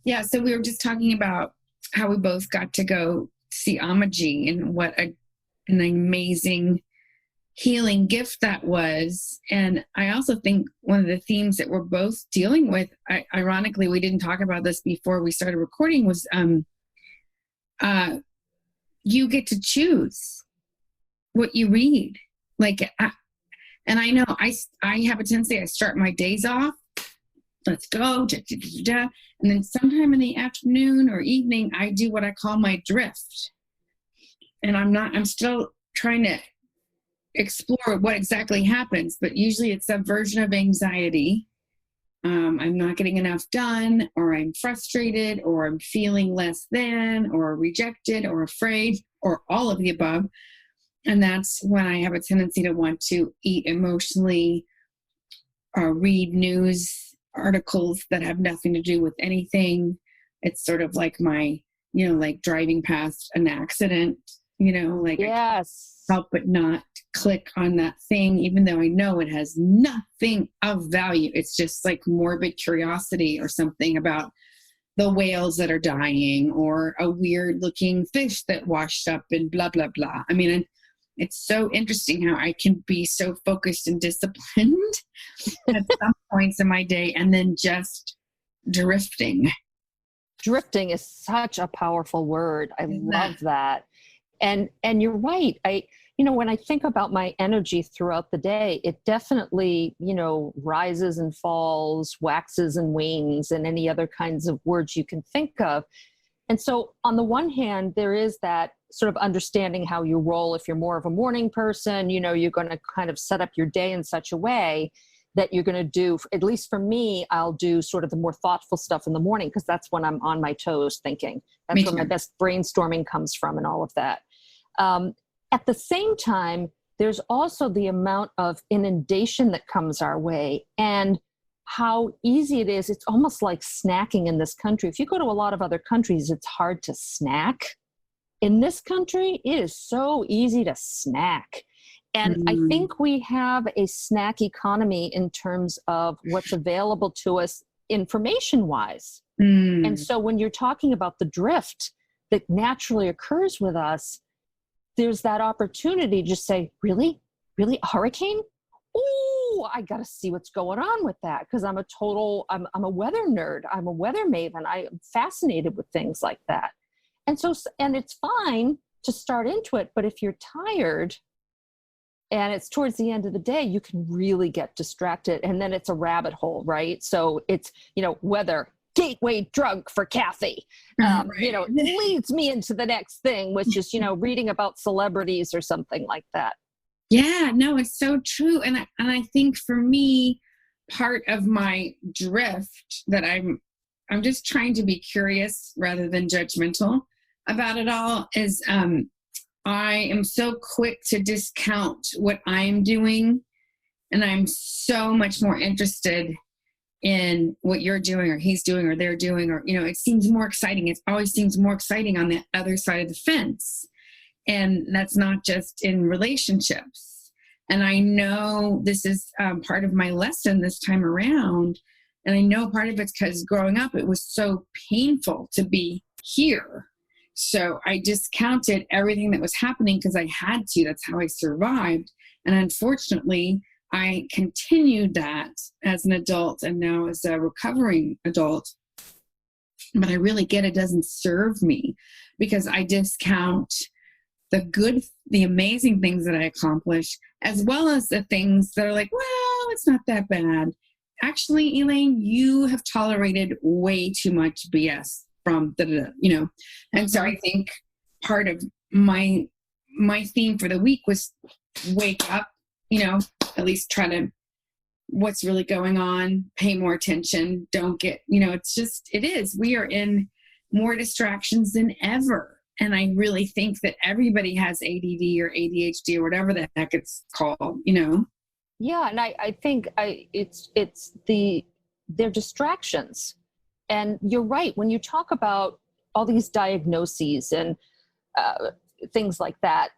Yeah, so we were just talking about how we both got to go see Amaji and what an amazing healing gift that was. And I also think one of the themes that we're both dealing with, ironically, we didn't talk about this before we started recording, was you get to choose what you read. And I know I have a tendency, I start my days off, let's go, da, da, da, da. And then sometime in the afternoon or evening, I do what I call my drift. And I'm still trying to explore what exactly happens, but usually it's a version of anxiety. I'm not getting enough done, or I'm frustrated, or I'm feeling less than, or rejected, or afraid, or all of the above. And that's when I have a tendency to want to eat emotionally, or read news articles that have nothing to do with anything. It's sort of like my, like driving past an accident, Yes. I help but not click on that thing, even though I know it has nothing of value. It's just like morbid curiosity or something about the whales that are dying, or a weird looking fish that washed up and blah, blah, blah. I mean, it's so interesting how I can be so focused and disciplined at some points in my day, and then just drifting. Drifting is such a powerful word. I love that. And you're right. When I think about my energy throughout the day, it definitely, rises and falls, waxes and wanes, and any other kinds of words you can think of. And so on the one hand, there is that sort of understanding how you roll. If you're more of a morning person, you're going to kind of set up your day in such a way that you're going to do, at least for me, I'll do sort of the more thoughtful stuff in the morning, because that's when I'm on my toes thinking. That's where my best brainstorming comes from and all of that. At the same time, there's also the amount of inundation that comes our way, and how easy it is. It's almost like snacking in this country. If you go to a lot of other countries, it's hard to snack. In this country, it is so easy to snack. And I think we have a snack economy in terms of what's available to us information-wise. And so when you're talking about the drift that naturally occurs with us, there's that opportunity to just say, really? Really? A hurricane? Oh, I got to see what's going on with that, because I'm a weather nerd. I'm a weather maven. I am fascinated with things like that. And it's fine to start into it, but if you're tired and it's towards the end of the day, you can really get distracted, and then it's a rabbit hole, right? So it's, weather, gateway drug for Kathy, leads me into the next thing, which is, reading about celebrities or something like that. Yeah, no, it's so true. And I think for me, part of my drift that I'm just trying to be curious rather than judgmental about it all is I am so quick to discount what I'm doing, and I'm so much more interested in what you're doing or he's doing or they're doing, or, it seems more exciting. It always seems more exciting on the other side of the fence. And that's not just in relationships. And I know this is part of my lesson this time around. And I know part of it's because growing up, it was so painful to be here. So I discounted everything that was happening because I had to. That's how I survived. And unfortunately, I continued that as an adult and now as a recovering adult. But I really get it doesn't serve me, because I discount the amazing things that I accomplished, as well as the things that are like, well, it's not that bad. Actually, Elaine, you have tolerated way too much BS from And so I think part of my theme for the week was wake up, at least try to, what's really going on, pay more attention, don't get, we are in more distractions than ever. And I really think that everybody has ADD or ADHD or whatever the heck it's called, Yeah, and I think they're distractions. And you're right, when you talk about all these diagnoses and things like that,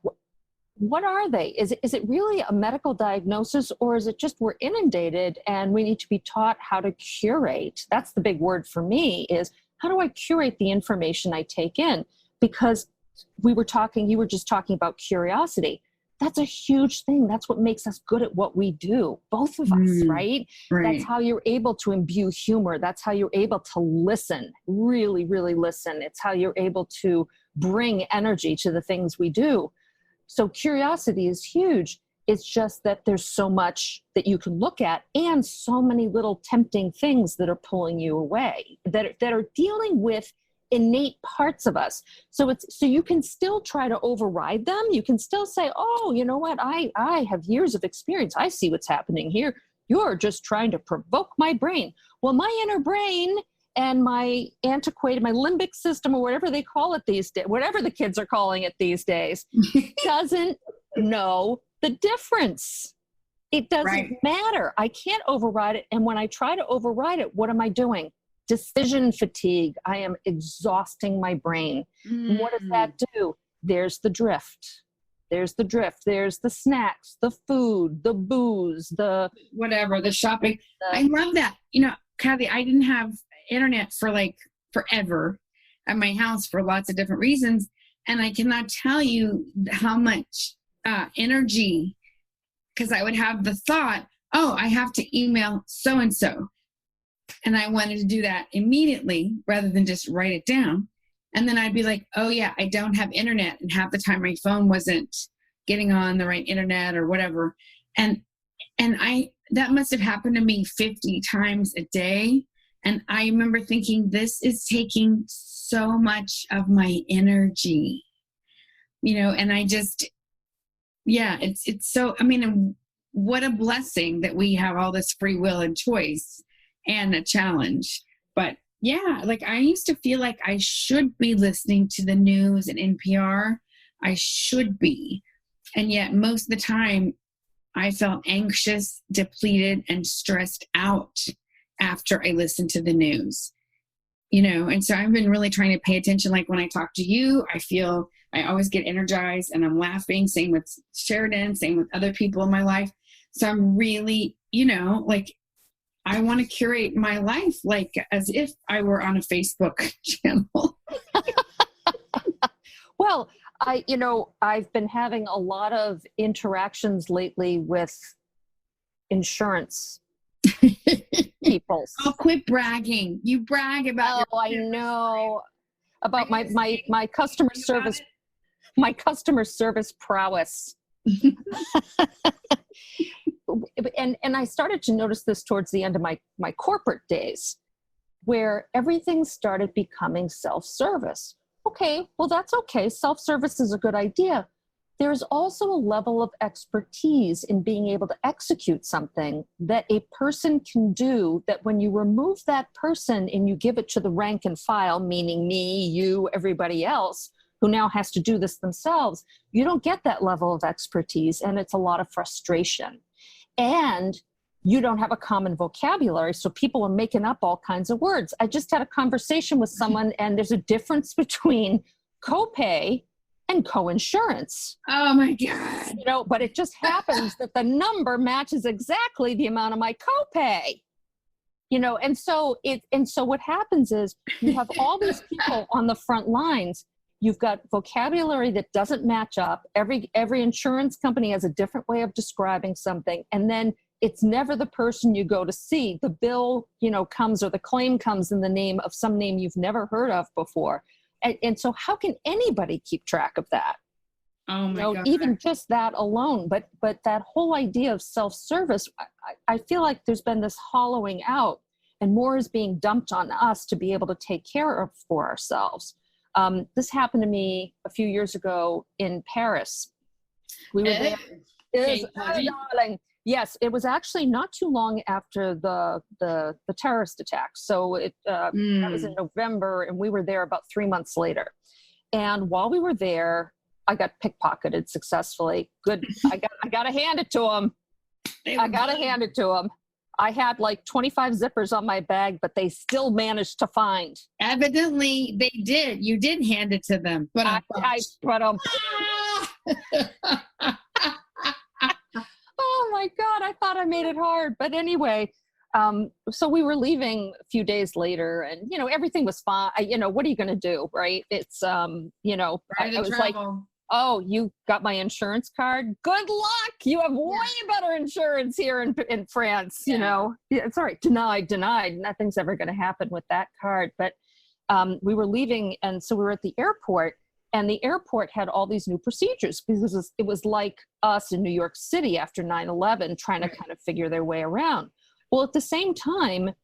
what are they? Is it really a medical diagnosis, or is it just we're inundated and we need to be taught how to curate? That's the big word for me, is How do I curate the information I take in? Because you were just talking about curiosity. That's a huge thing. That's what makes us good at what we do, both of us, right? That's how you're able to imbue humor. That's how you're able to listen, really, really listen. It's how you're able to bring energy to the things we do. So curiosity is huge. It's just that there's so much that you can look at and so many little tempting things that are pulling you away, that are dealing with innate parts of us. So you can still try to override them. You can still say, oh, you know what? I have years of experience. I see what's happening here. You're just trying to provoke my brain. Well, my inner brain and my limbic system, or whatever they call it these days, whatever the kids are calling it these days, doesn't know the difference. It doesn't matter. I can't override it. And when I try to override it, what am I doing? Decision fatigue. I am exhausting my brain. And what does that do? There's the drift. There's the snacks, the food, the booze, the whatever, the shopping. I love that. Kathy, I didn't have internet for like forever at my house for lots of different reasons. And I cannot tell you how much energy, because I would have the thought, oh, I have to email so-and-so. And I wanted to do that immediately rather than just write it down. And then I'd be like, oh yeah, I don't have internet. And half the time my phone wasn't getting on the right internet or whatever. And that must have happened to me 50 times a day. And I remember thinking, this is taking so much of my energy, and I just, it's so, what a blessing that we have all this free will and choice and a challenge. But yeah, like I used to feel like I should be listening to the news and NPR. I should be. And yet most of the time I felt anxious, depleted, and stressed out after I listened to the news, and so I've been really trying to pay attention. Like when I talk to you, I always get energized and I'm laughing. Same with Sheridan, same with other people in my life. So I'm really, like I want to curate my life like as if I were on a Facebook channel. Well, I've been having a lot of interactions lately with insurance people. Oh, quit bragging. You brag about I know about my customer service, my customer service prowess. And I started to notice this towards the end of my corporate days, where everything started becoming self-service. Okay, well, that's okay. Self-service is a good idea. There's also a level of expertise in being able to execute something that a person can do, that when you remove that person and you give it to the rank and file, meaning me, you, everybody else, who now has to do this themselves, you don't get that level of expertise, and it's a lot of frustration. And you don't have a common vocabulary, so people are making up all kinds of words. I just had a conversation with someone, and there's a difference between copay and coinsurance. Oh my God. But it just happens that the number matches exactly the amount of my copay. And so what happens is you have all these people on the front lines. You've got vocabulary that doesn't match up. Every insurance company has a different way of describing something. And then it's never the person you go to see. The bill, comes, or the claim comes in the name of some name you've never heard of before. And so how can anybody keep track of that? Oh my God. Even just that alone. But that whole idea of self-service, I feel like there's been this hollowing out, and more is being dumped on us to be able to take care of for ourselves. This happened to me a few years ago in Paris. We were there. Darling. Yes, it was actually not too long after the terrorist attack. So that was in November, and we were there about 3 months later. And while we were there, I got pickpocketed successfully. Good. I got to hand it to him. I had like 25 zippers on my bag, but they still managed to find. Evidently, they did. You did hand it to them. But I put them. Oh my God, I thought I made it hard. But anyway, so we were leaving a few days later, and everything was fine. What are you going to do, right? It's I was like, oh, you got my insurance card? Good luck. You have way better insurance here in France. Yeah, it's all right. Denied. Nothing's ever going to happen with that card. But we were leaving, and so we were at the airport, and the airport had all these new procedures because it was like us in New York City after 9/11, trying to kind of figure their way around. Well, at the same time,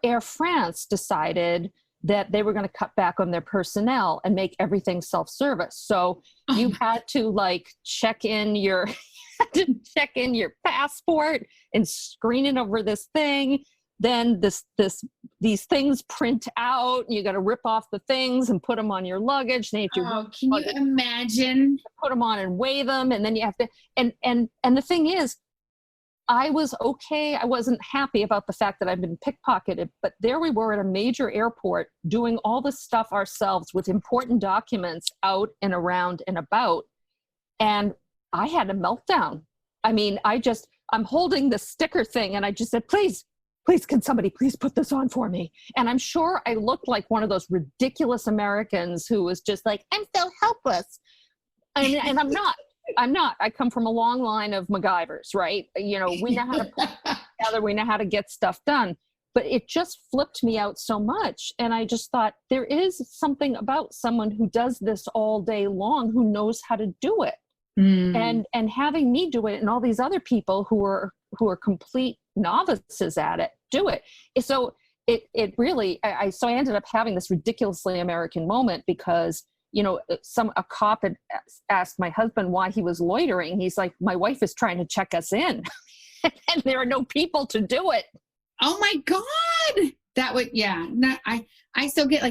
Air France decided that they were going to cut back on their personnel and make everything self-service. So you had to check in your passport and screen it over this thing. Then these things print out. You got to rip off the things and put them on your luggage. Then you have to can you imagine? Put them on and weigh them, and then you have to. And the thing is, I was okay. I wasn't happy about the fact that I'd been pickpocketed, but there we were at a major airport doing all this stuff ourselves with important documents out and around and about. And I had a meltdown. I mean, I'm holding this sticker thing, and I just said, please, can somebody please put this on for me? And I'm sure I looked like one of those ridiculous Americans who was just like, I'm so helpless. And I'm not. I come from a long line of MacGyvers, right? We know how to put it together. We know how to get stuff done. But it just flipped me out so much. And I just thought, there is something about someone who does this all day long, who knows how to do it. And having me do it, and all these other people who are complete novices at it do it. So it really, I ended up having this ridiculously American moment because a cop had asked my husband why he was loitering. He's like, my wife is trying to check us in and there are no people to do it. Oh my God. That would, I still get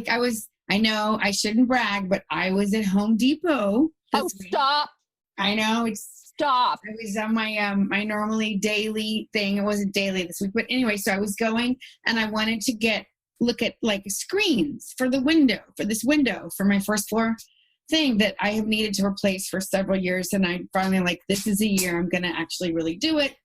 I know I shouldn't brag, but I was at Home Depot. Oh, stop. I know. Stop. I was on my, my normally daily thing. It wasn't daily this week, but anyway, so I was going and I wanted to look at screens for this window for my first floor thing that I have needed to replace for several years. And I finally this is a year I'm going to actually really do it.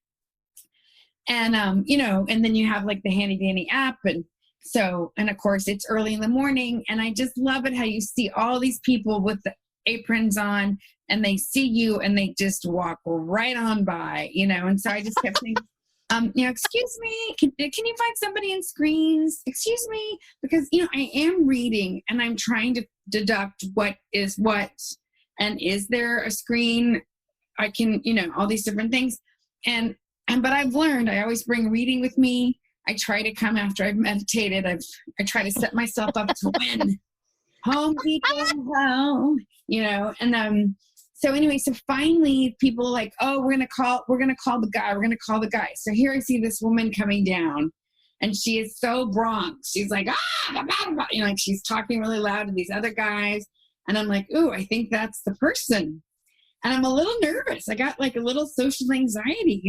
And, and then you have the handy dandy app. And of course it's early in the morning, and I just love it how you see all these people with the aprons on, and they see you and they just walk right on by, and so I just kept saying, excuse me, can you find somebody in screens? Excuse me, because, I am reading and I'm trying to deduct what is what, and is there a screen? I can, all these different things. But I've learned, I always bring reading with me. I try to come after I've meditated. I try to set myself up to win. Home Depot, so anyway, so finally people are like, oh, we're going to call the guy. So here I see this woman coming down, and she is so Bronx. She's like, blah, blah, blah. She's talking really loud to these other guys. And I'm like, ooh, I think that's the person. And I'm a little nervous. I got a little social anxiety,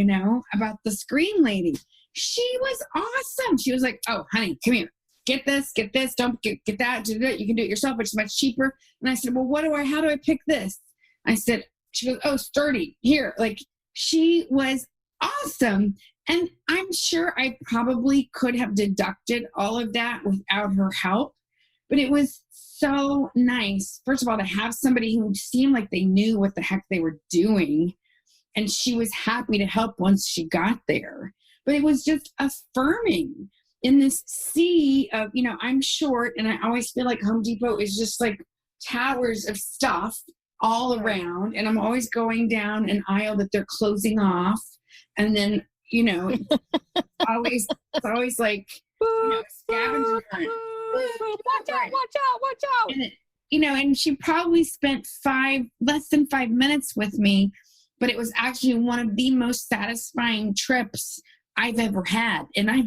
about the screen lady. She was awesome. She was like, oh, honey, come here. Get this, don't get that, do that. You can do it yourself, which is much cheaper. And I said, well, how do I pick this? I said, she goes, oh, sturdy. Here. She was awesome. And I'm sure I probably could have deducted all of that without her help. But it was so nice, first of all, to have somebody who seemed like they knew what the heck they were doing. And she was happy to help once she got there. But it was just affirming in this sea of, I'm short, and I always feel like Home Depot is just towers of stuff all around, and I'm always going down an aisle that they're closing off, and then it's always scavenger hunt. Watch out. And she probably spent less than 5 minutes with me, but it was actually one of the most satisfying trips I've ever had. And I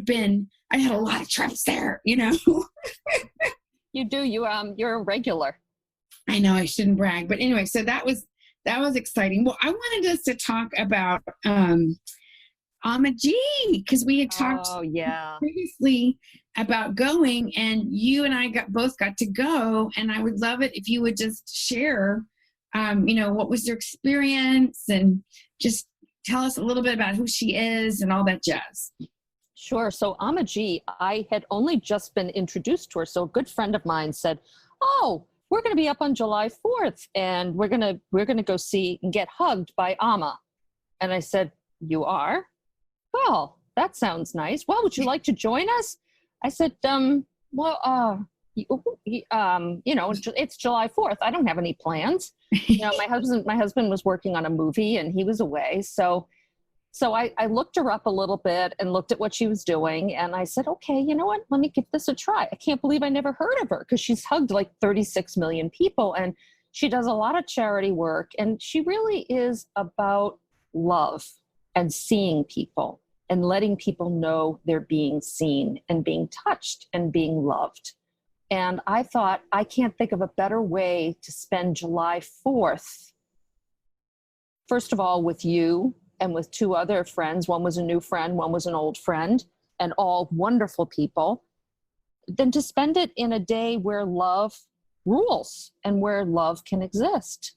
had a lot of trips there, You do. You're a regular. I know I shouldn't brag, but anyway, so that was exciting. Well, I wanted us to talk about Amaji, because we had talked previously about going, and you and I both got to go, and I would love it if you would just share, what was your experience, and just tell us a little bit about who she is and all that jazz. Sure. So Amaji, I had only just been introduced to her. So a good friend of mine said, "Oh, we're going to be up on July 4th, and we're gonna go see and get hugged by Amma." And I said, "You are? Well, that sounds nice. Well, would you like to join us?" I said, well, it's July 4th. I don't have any plans. My husband was working on a movie and he was away. So I looked her up a little bit and looked at what she was doing. And I said, okay, you know what? Let me give this a try. I can't believe I never heard of her because she's hugged like 36 million people. And she does a lot of charity work. And she really is about love and seeing people and letting people know they're being seen and being touched and being loved. And I thought, I can't think of a better way to spend July 4th, first of all, with you and with two other friends. One was a new friend, one was an old friend, and all wonderful people, than to spend it in a day where love rules and where love can exist.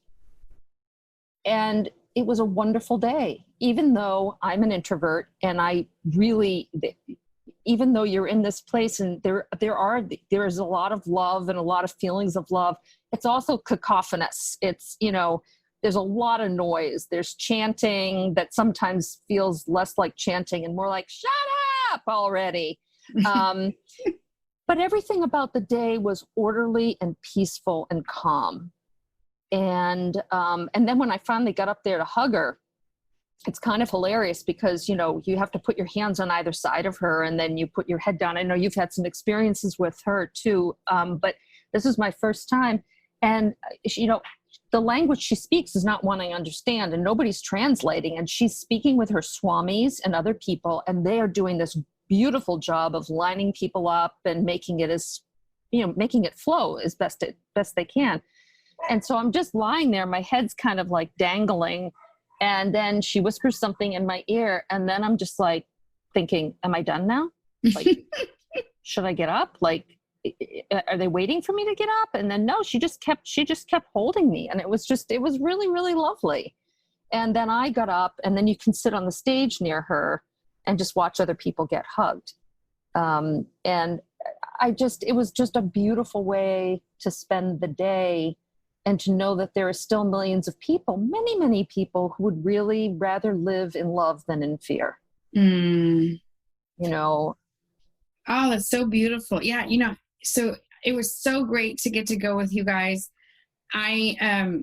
And it was a wonderful day, even though I'm an introvert and even though you're in this place and there is a lot of love and a lot of feelings of love, it's also cacophonous. It's, there's a lot of noise. There's chanting that sometimes feels less like chanting and more like, shut up already. But everything about the day was orderly and peaceful and calm. And then when I finally got up there to hug her, it's kind of hilarious because, you have to put your hands on either side of her and then you put your head down. I know you've had some experiences with her too, but this is my first time. And, the language she speaks is not one I understand and nobody's translating. And she's speaking with her swamis and other people, and they are doing this beautiful job of lining people up and making it flow as best they can. And so I'm just lying there, my head's kind of like dangling. And then she whispers something in my ear. And then I'm just like thinking, am I done now? Like, should I get up? Like, are they waiting for me to get up? And then no, she just kept holding me. And it was really, really lovely. And then I got up, and then you can sit on the stage near her and just watch other people get hugged. And it was just a beautiful way to spend the day. And to know that there are still millions of people, many, many people who would really rather live in love than in fear. Oh, that's so beautiful. Yeah. So it was so great to get to go with you guys. I've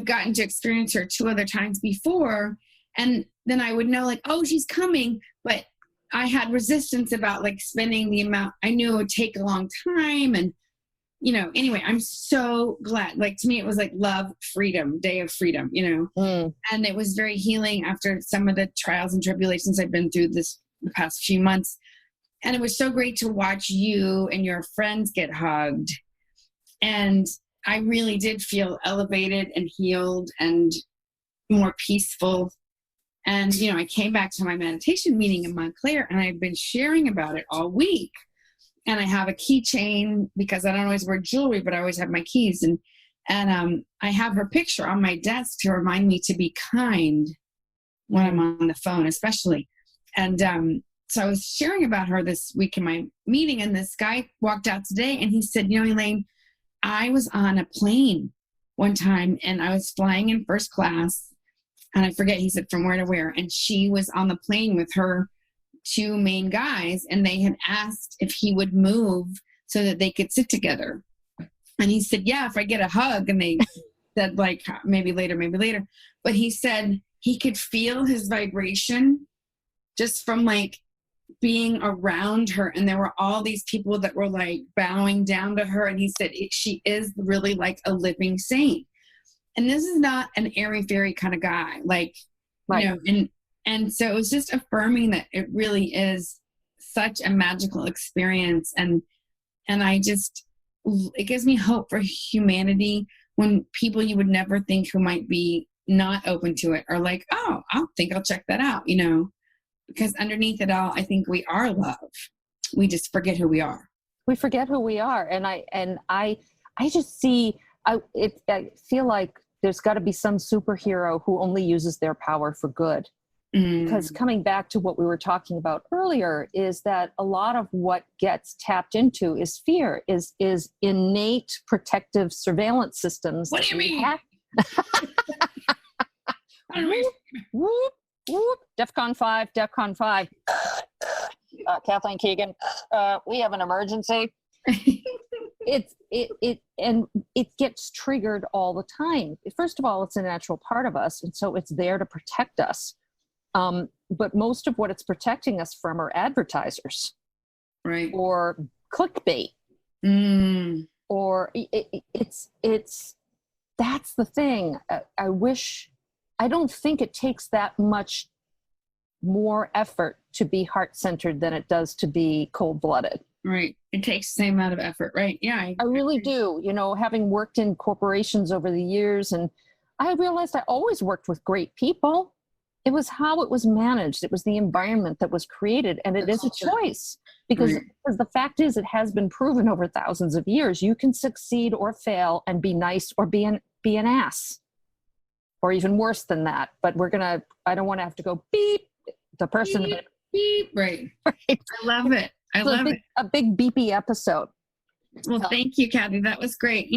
gotten to experience her 2 other times before. And then I would know like, oh, she's coming. But I had resistance about like spending the amount. I knew it would take a long time. And anyway, I'm so glad. Like, to me, it was like love, freedom, day of freedom, and it was very healing after some of the trials and tribulations I've been through the past few months. And it was so great to watch you and your friends get hugged. And I really did feel elevated and healed and more peaceful. And, I came back to my meditation meeting in Montclair, and I've been sharing about it all week. And I have a keychain because I don't always wear jewelry, but I always have my keys. And I have her picture on my desk to remind me to be kind when I'm on the phone, especially. And so I was sharing about her this week in my meeting, and this guy walked out today and he said, Elaine, I was on a plane one time and I was flying in first class, and I forget, he said from where to where. And she was on the plane with her 2 main guys, and they had asked if he would move so that they could sit together. And he said, yeah, if I get a hug. And they said like, maybe later. But he said he could feel his vibration just from like being around her. And there were all these people that were like bowing down to her. And he said, she is really like a living saint. And this is not an airy fairy kind of guy. Like, right. And so it was just affirming that it really is such a magical experience. And it gives me hope for humanity when people you would never think who might be not open to it are like, oh, I'll check that out, because underneath it all, I think we are love. We just forget who we are. We forget who we are. And I just see, I feel like there's got to be some superhero who only uses their power for good. Because coming back to what we were talking about earlier is that a lot of what gets tapped into is fear, is innate protective surveillance systems. What do you mean? Whoop, whoop, whoop. DEFCON 5, DEFCON 5. Kathleen Keegan, we have an emergency. It gets triggered all the time. First of all, it's a natural part of us, and so it's there to protect us. But most of what it's protecting us from are advertisers, right? Or clickbait, or it's that's the thing. I don't think it takes that much more effort to be heart-centered than it does to be cold-blooded. Right. It takes the same amount of effort, right? Yeah. I really do. Having worked in corporations over the years, and I realized I always worked with great people. It was how it was managed. It was the environment that was created, and it is a choice because the fact is, it has been proven over thousands of years. You can succeed or fail and be nice or be an ass, or even worse than that. But I don't want to have to go beep the person. Beep, beep. Right. I love it. I love it. A big beepy episode. Well, thank you, Kathy. That was great.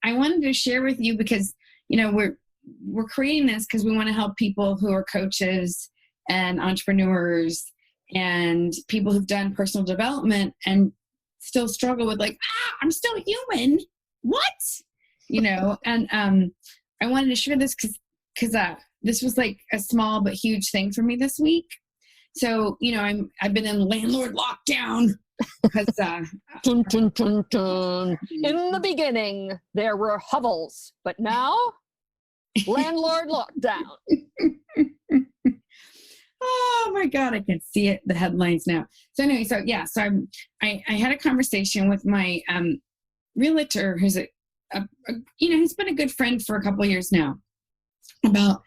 I wanted to share with you because, we're creating this because we want to help people who are coaches and entrepreneurs and people who've done personal development and still struggle with I'm still human. What? And I wanted to share this because this was like a small but huge thing for me this week. So, I've been in landlord lockdown because dun, dun, dun, dun. In the beginning, there were hovels, but now landlord lockdown. Oh my God, I can see it, the headlines now. So anyway, I had a conversation with my realtor, who's he's been a good friend for a couple of years now, about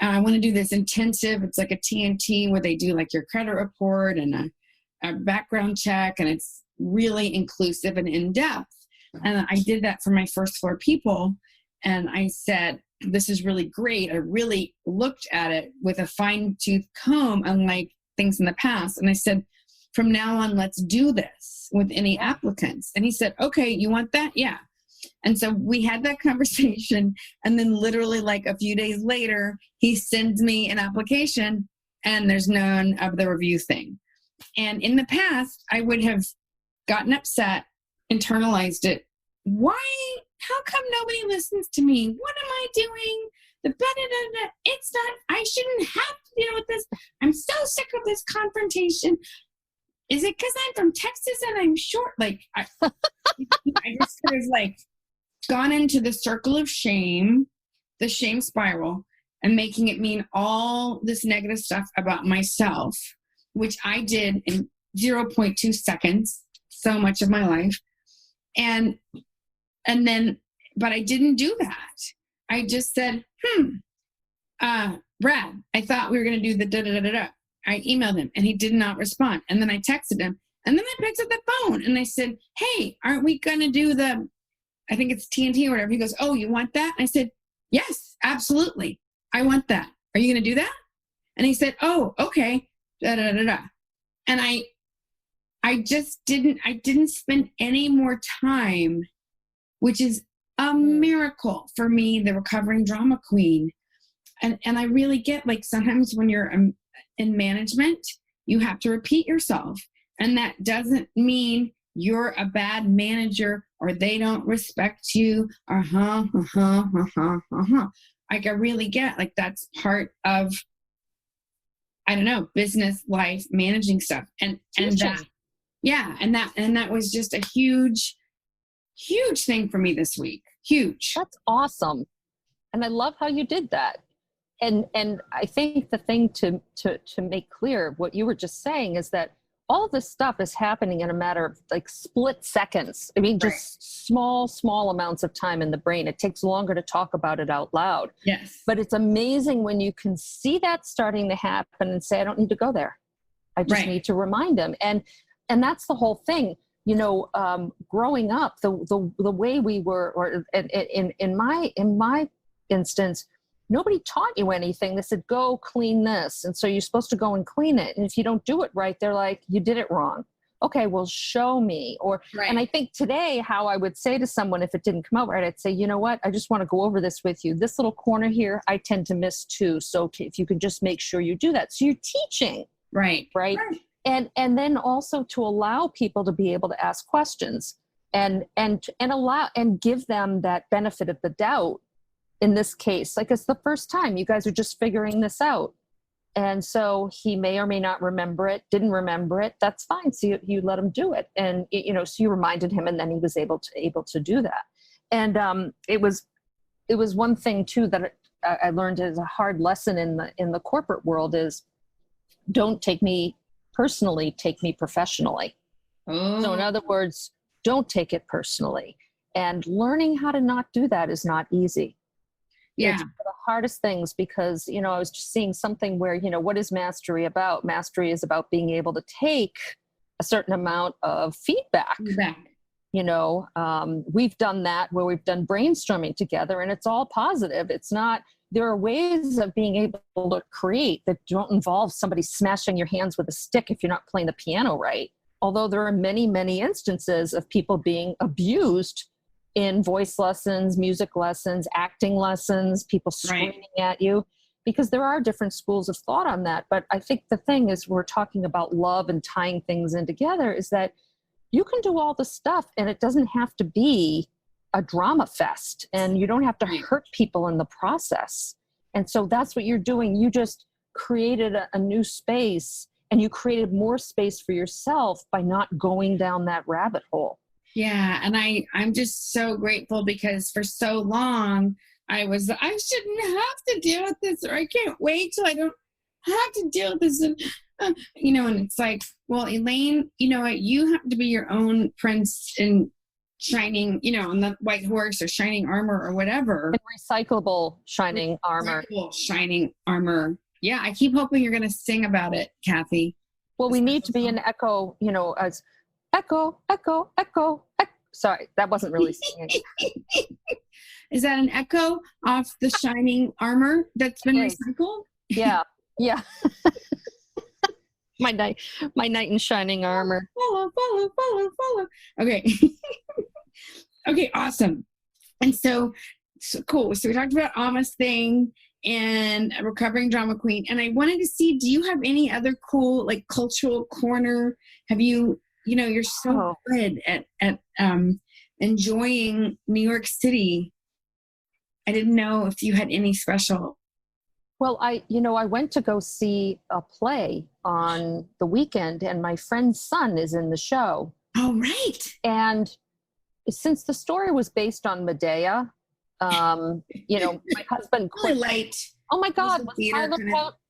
I want to do this intensive. It's like a TNT where they do like your credit report and a background check, and it's really inclusive and in depth. And I did that for my first floor people, and I said, this is really great. I really looked at it with a fine-tooth comb, unlike things in the past. And I said, from now on, let's do this with any applicants. And he said, okay, you want that? Yeah. And so we had that conversation. And then literally like a few days later, he sends me an application and there's none of the review thing. And in the past, I would have gotten upset, internalized it. Why? How come nobody listens to me? What am I doing? It's not, I shouldn't have to deal with this. I'm so sick of this confrontation. Is it because I'm from Texas and I'm short? I just sort of gone into the circle of shame, the shame spiral, and making it mean all this negative stuff about myself, which I did in 0.2 seconds, so much of my life. And then, but I didn't do that. I just said, Brad, I thought we were going to do the da-da-da-da-da. I emailed him and he did not respond. And then I texted him and then I picked up the phone and I said, hey, aren't we going to do I think it's TNT or whatever. He goes, oh, you want that? And I said, yes, absolutely. I want that. Are you going to do that? And he said, oh, okay. Da-da-da-da. And I didn't spend any more time, which is a miracle for me, the recovering drama queen. And I really get sometimes when you're in management, you have to repeat yourself. And that doesn't mean you're a bad manager or they don't respect you or I really get that's part of, I don't know, business life, managing stuff. And that, yeah. And that was just a huge thing for me this week. Huge. That's awesome. And I love how you did that. And I think the thing to make clear what you were just saying is that all this stuff is happening in a matter of split seconds. I mean, just small amounts of time in the brain. It takes longer to talk about it out loud. Yes. But it's amazing when you can see that starting to happen and say, I don't need to go there. I just need to remind them. And that's the whole thing. Growing up, the way we were, or in my instance, nobody taught you anything. They said, go clean this. And so you're supposed to go and clean it. And if you don't do it right, they're like, you did it wrong. Okay, well, show me. And I think today, how I would say to someone, if it didn't come out right, I'd say, you know what, I just want to go over this with you. This little corner here, I tend to miss too. So if you can just make sure you do that. So you're teaching. Right. And then also to allow people to be able to ask questions and allow and give them that benefit of the doubt. In this case, like, it's the first time you guys are just figuring this out. And so he may or may not remember it, didn't remember it. That's fine. So you let him do it. And, so you reminded him, and then he was able to do that. And it was one thing too, that I learned as a hard lesson in the corporate world is, don't take me personally, take me professionally. So in other words, don't take it personally. And learning how to not do that is not easy. Yeah. It's one of the hardest things, because, I was just seeing something where, what is mastery about? Mastery is about being able to take a certain amount of feedback. We've done that where we've done brainstorming together, and it's all positive. It's not, there are ways of being able to create that don't involve somebody smashing your hands with a stick if you're not playing the piano right. Although there are many, many instances of people being abused in voice lessons, music lessons, acting lessons, people screaming at you, because there are different schools of thought on that. But I think the thing is, we're talking about love and tying things in together, is that you can do all the stuff and it doesn't have to be a drama fest, and you don't have to hurt people in the process. And so that's what you're doing. You just created a new space, and you created more space for yourself by not going down that rabbit hole. Yeah. And I'm just so grateful, because for so long I shouldn't have to deal with this, or I can't wait till I don't have to deal with this. And, and it's like, well, Elaine, you know what? You have to be your own prince in shining, on the white horse, or shining armor, or whatever. And recyclable shining armor. Shining armor. Yeah. I keep hoping you're going to sing about it, Kathy. Well, we need to be an echo, as echo, echo, echo, echo. Sorry, that wasn't really singing. Is that an echo off the shining armor that's been recycled? Yeah. my knight in shining armor. Follow. Okay. Okay, awesome. And so cool. So we talked about Alma's thing and a recovering drama queen. And I wanted to see, do you have any other cool, like, cultural corner? Have you, you're so good at enjoying New York City. I didn't know if you had any special. Well, I went to go see a play on the weekend, and my friend's son is in the show. Oh, right. And since the story was based on Medea, my husband quit. Late. Oh my God,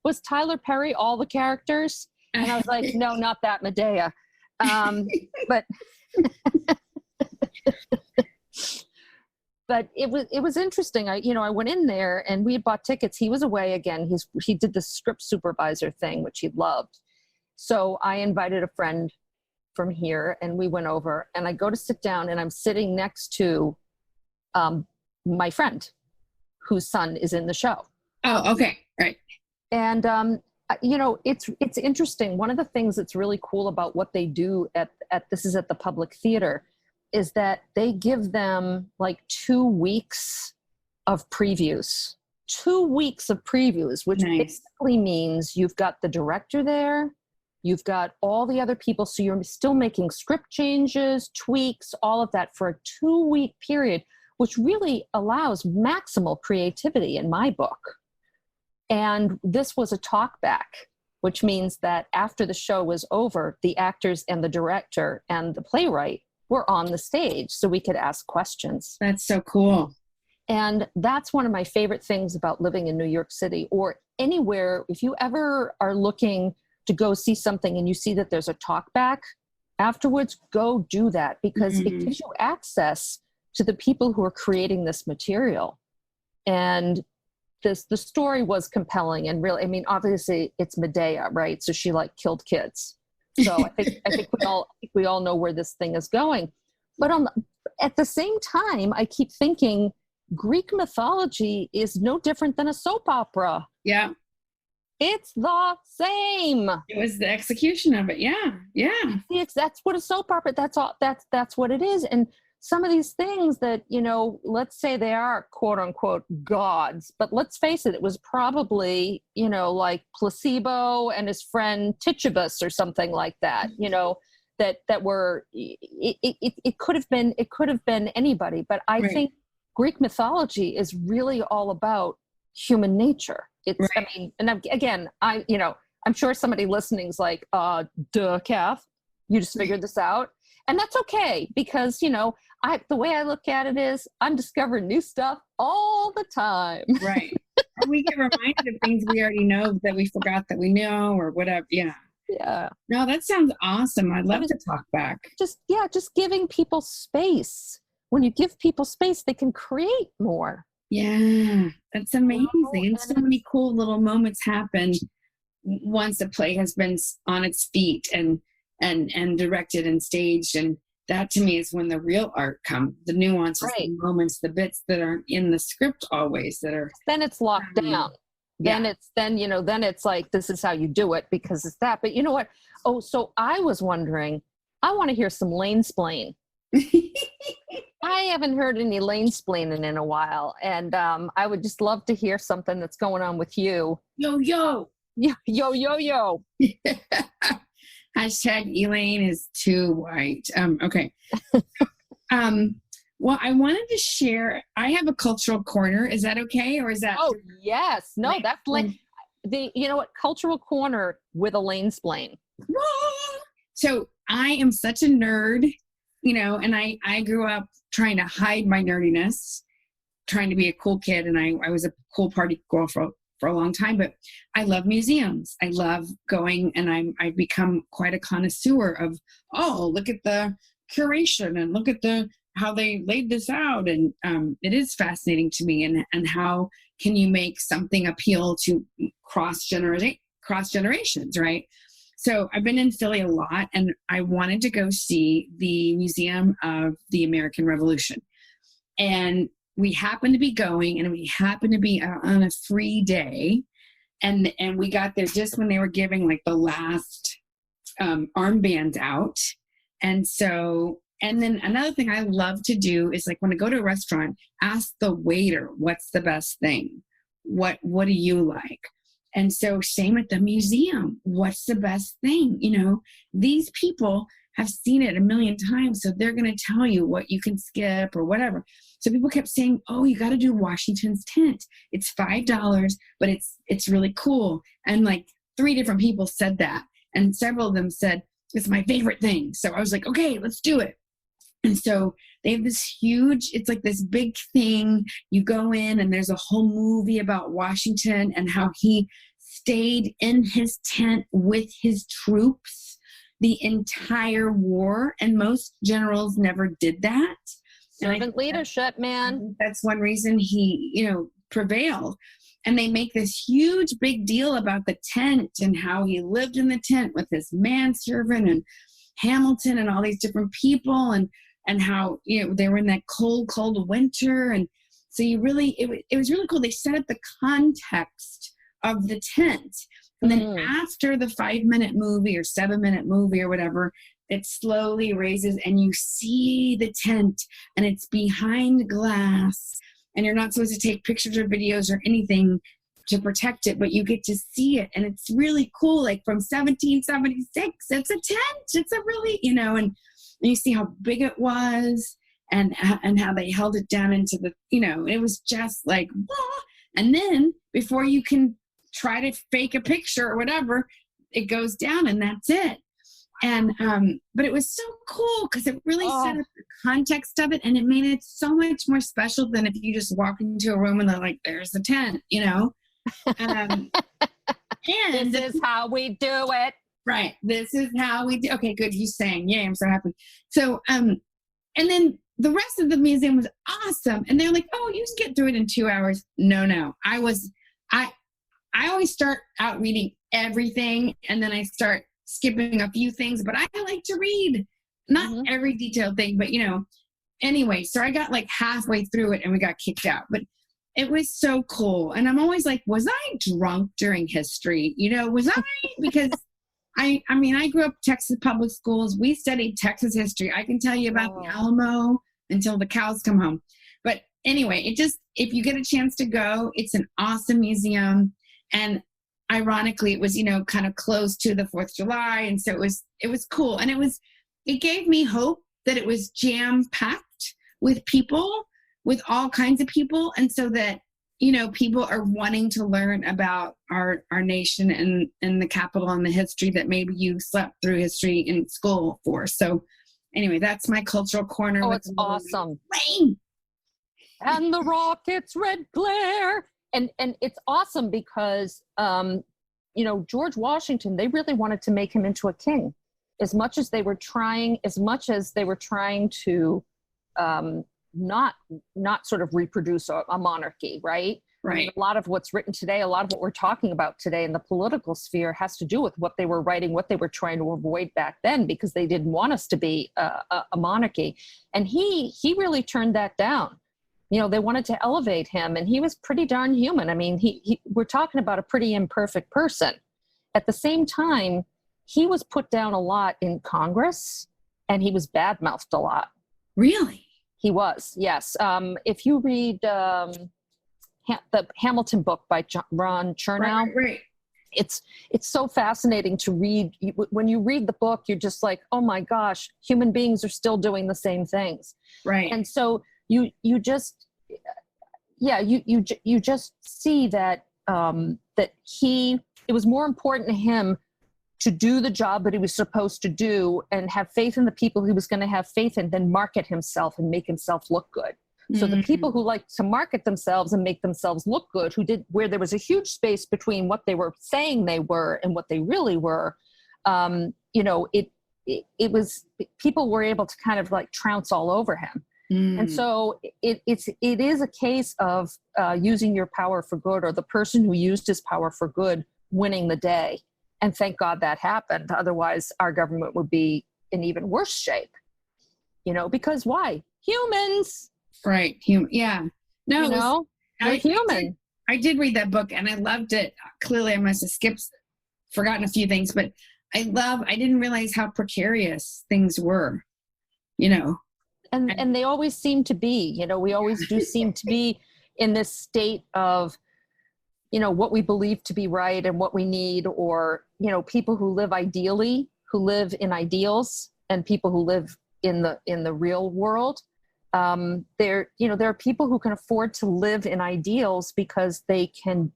was Tyler Perry all the characters? And I was like, no, not that Medea. But but it was interesting. I went in there, and we had bought tickets. He was away again. He did the script supervisor thing, which he loved. So I invited a friend from here, and we went over, and I go to sit down, and I'm sitting next to my friend whose son is in the show. Oh, okay. Right. And it's interesting. One of the things that's really cool about what they do at the Public Theater is that they give them like 2 weeks of previews. 2 weeks of previews, which basically means you've got the director there, you've got all the other people, so you're still making script changes, tweaks, all of that for a 2-week period, which really allows maximal creativity in my book. And this was a talk back, which means that after the show was over, the actors and the director and the playwright were on the stage so we could ask questions. That's so cool. And that's one of my favorite things about living in New York City, or anywhere. If you ever are looking to go see something and you see that there's a talk back afterwards, go do that, because it gives you access to the people who are creating this material. And the story was compelling, and really, I mean, obviously it's Medea, right? So she killed kids. So I think we all know where this thing is going. But at the same time, I keep thinking Greek mythology is no different than a soap opera. Yeah. It's the same. It was the execution of it. Yeah. Yeah. That's what a soap opera, that's all, that's what it is. And some of these things that, let's say they are quote unquote gods, but let's face it, it was probably, like Placebo and his friend Tituba or something like that, that were, it could have been anybody. But I think Greek mythology is really all about human nature. It's, I mean, and again, I'm sure somebody listening is like, duh, Kath, you just figured this out. And that's okay, because, the way I look at it is I'm discovering new stuff all the time. Right. And we get reminded of things we already know that we forgot that we know or whatever. Yeah. Yeah. No, that sounds awesome. I'd love to talk back. Just giving people space. When you give people space, they can create more. Yeah, that's amazing. And so many cool little moments happen once a play has been on its feet and directed and staged. And that to me is when the real art comes, the nuances, the moments, the bits that aren't in the script always that are. Then it's locked down. Then it's like, this is how you do it because it's that. But you know what? Oh, so I was wondering, I want to hear some lane-splain. I haven't heard any lane-splaining in a while, and I would just love to hear something that's going on with you. Yo. Yeah, yo. Hashtag Elaine is too white. Okay. Well, I wanted to share, I have a cultural corner. Is that okay? Or is that? Oh, yes. No, that's like cultural corner with a lane-splain. So I am such a nerd, and I grew up trying to hide my nerdiness, trying to be a cool kid. And I was a cool party girl for a long time, but I love museums. I love going, and I've become quite a connoisseur of, look at the curation and look at how they laid this out. And it is fascinating to me. And how can you make something appeal to cross generations, right? So I've been in Philly a lot, and I wanted to go see the Museum of the American Revolution. And we happened to be going, and we happened to be on a free day. And we got there just when they were giving like the last armbands out. And then another thing I love to do is, like, when I go to a restaurant, ask the waiter, what's the best thing? What do you like? And so same at the museum. What's the best thing? These people have seen it a million times, so they're going to tell you what you can skip or whatever. So people kept saying, oh, you got to do Washington's tent. It's $5, but it's really cool. And like 3 different people said that. And several of them said, it's my favorite thing. So I was like, okay, let's do it. And so they have this huge, it's like this big thing. You go in and there's a whole movie about Washington and how he stayed in his tent with his troops the entire war. And most generals never did that. Servant leadership, man. That's one reason he, prevailed. And they make this huge big deal about the tent and how he lived in the tent with his manservant and Hamilton and all these different people, and how, they were in that cold winter. And so it was really cool. They set up the context of the tent. And then after the 5-minute movie or 7-minute movie or whatever, it slowly raises and you see the tent, and it's behind glass, and you're not supposed to take pictures or videos or anything to protect it, but you get to see it. And it's really cool. Like from 1776, it's a tent. It's a really, and you see how big it was and how they held it down into the, it was just like, wah! And then before you can try to fake a picture or whatever, it goes down and that's it. And, but it was so cool because it really set up the context of it, and it made it so much more special than if you just walk into a room and they're like, there's the tent, and this is how we do it. Right. This is how we do. Okay, good. He's saying, yay, I'm so happy. So, and then the rest of the museum was awesome. And they're like, oh, you can get through it in 2 hours. No. I always start out reading everything, and then I start skipping a few things, but I like to read, not every detailed thing, but anyway, so I got like halfway through it and we got kicked out. But it was so cool. And I'm always like, was I drunk during history? Was I? Because I mean, I grew up Texas public schools. We studied Texas history. I can tell you about the Alamo until the cows come home. But anyway, if you get a chance to go, it's an awesome museum. And ironically, it was, kind of close to the 4th of July. And so it was cool. And it gave me hope that it was jam packed with people, with all kinds of people. And so that, people are wanting to learn about our nation and the capital and the history that maybe you slept through history in school for. So anyway, that's my cultural corner. Oh, it's awesome. Rain. And the rocket's red glare. And it's awesome because, George Washington, they really wanted to make him into a king as much as they were trying to not sort of reproduce a monarchy, right? Right. I mean, a lot of what's written today, a lot of what we're talking about today in the political sphere has to do with what they were writing, what they were trying to avoid back then, because they didn't want us to be a monarchy. And he really turned that down. They wanted to elevate him, and he was pretty darn human. I mean, we're talking about a pretty imperfect person. At the same time, he was put down a lot in Congress, and he was badmouthed a lot. Really? He was, yes. If you read the Hamilton book by Ron Chernow, right. It's so fascinating to read. When you read the book, you're just like, oh my gosh, human beings are still doing the same things. Right. And so you just see that it was more important to him to do the job that he was supposed to do and have faith in the people he was going to have faith in than market himself and make himself look good. So the people who like to market themselves and make themselves look good, where there was a huge space between what they were saying they were and what they really were, it was, people were able to kind of like trounce all over him. And so it is a case of using your power for good, or the person who used his power for good winning the day. And thank God that happened. Otherwise, our government would be in even worse shape. Because why? Humans. Right. Yeah. No, we're human. I did read that book and I loved it. Clearly I must have forgotten a few things, but I didn't realize how precarious things were, And they always seem to be, we always do seem to be in this state of, what we believe to be right and what we need, or, people who live ideally, who live in ideals, and people who live in the real world. There are people who can afford to live in ideals because they can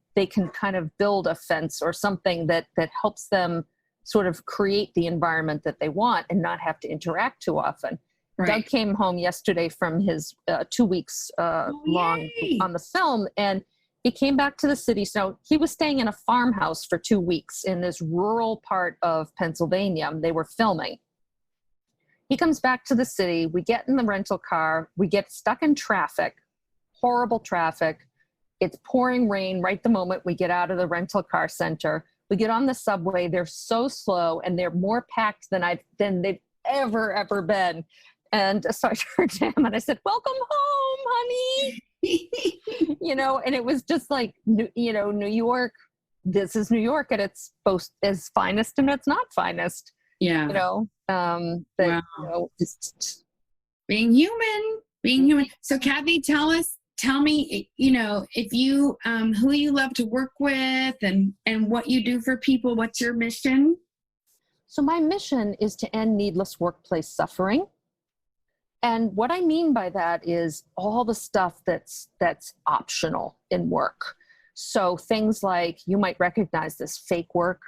kind of build a fence or something that helps them sort of create the environment that they want and not have to interact too often. Right. Doug came home yesterday from his 2 weeks long on the film, and he came back to the city. So he was staying in a farmhouse for 2 weeks in this rural part of Pennsylvania. They were filming. He comes back to the city. We get in the rental car. We get stuck in traffic, horrible traffic. It's pouring rain right the moment we get out of the rental car center. We get on the subway. They're so slow, and they're more packed than they've ever been. And so I turned to him and I said, "Welcome home, honey." And it was just like, New York, this is New York at its both as finest and its not finest. Yeah. Wow. Just being human. So Kathy, tell me, if you, who you love to work with and what you do for people. What's your mission? So my mission is to end needless workplace suffering. And what I mean by that is all the stuff that's optional in work. So things like, you might recognize this, fake work,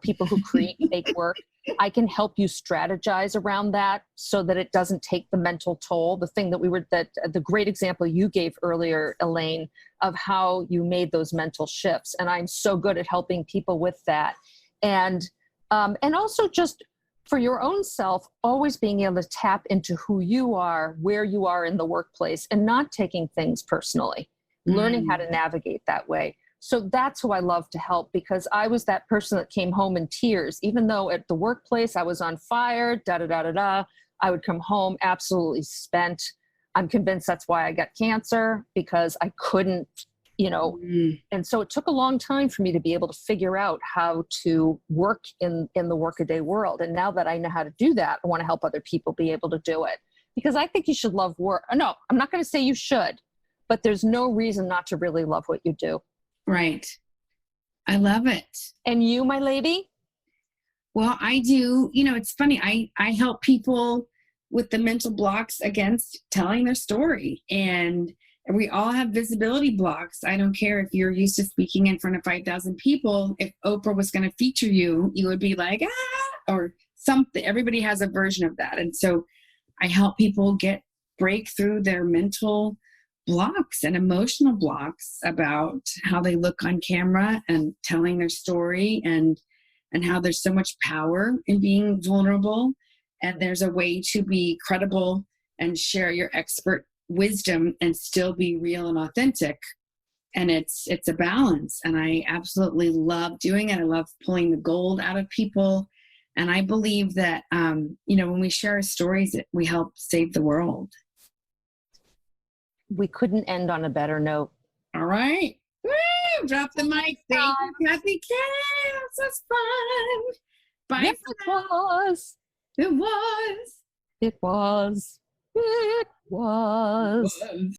people who create fake work. I can help you strategize around that so that it doesn't take the mental toll. The thing the great example you gave earlier, Elaine, of how you made those mental shifts. And I'm so good at helping people with that. And also just for your own self, always being able to tap into who you are, where you are in the workplace, and not taking things personally, learning how to navigate that way. So that's who I love to help, because I was that person that came home in tears, even though at the workplace I was on fire, I would come home absolutely spent. I'm convinced that's why I got cancer, because I couldn't, and so it took a long time for me to be able to figure out how to work in the workaday world. And now that I know how to do that, I want to help other people be able to do it, because I think you should love work. No, I'm not going to say you should, but there's no reason not to really love what you do. Right. I love it. And you, my lady? Well, I do. It's funny. I help people with the mental blocks against telling their story. And we all have visibility blocks. I don't care if you're used to speaking in front of 5,000 people. If Oprah was going to feature you, you would be like, or something. Everybody has a version of that. And so I help people break through their mental blocks and emotional blocks about how they look on camera and telling their story, and how there's so much power in being vulnerable. And there's a way to be credible and share your expert wisdom and still be real and authentic. And it's a balance. And I absolutely love doing it. I love pulling the gold out of people. And I believe that, when we share our stories, we help save the world. We couldn't end on a better note. All right. Woo! Drop the mic. Thank you, Kathy. This was fun. Bye. Yes, it was. It was. It was. It was.